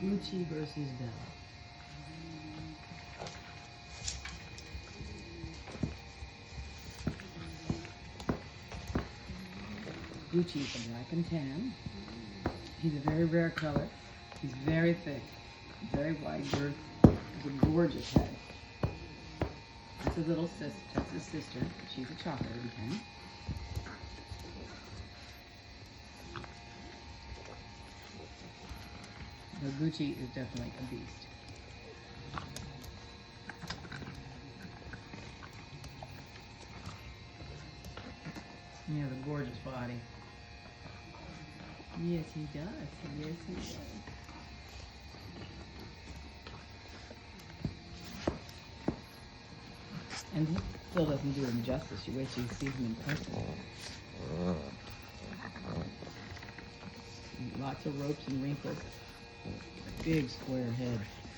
Gucci versus Bella. Gucci is a black and tan. He's a very rare color. He's very thick, very wide girth. He's a gorgeous head. That's his little sister. That's his sister. She's a chocolate and tan. The Gucci is definitely a beast. He has a gorgeous body. Yes, he does. Yes, he does. And he still doesn't do him justice. You wait till you see him in person. Lots of ropes and wrinkles. Big square head.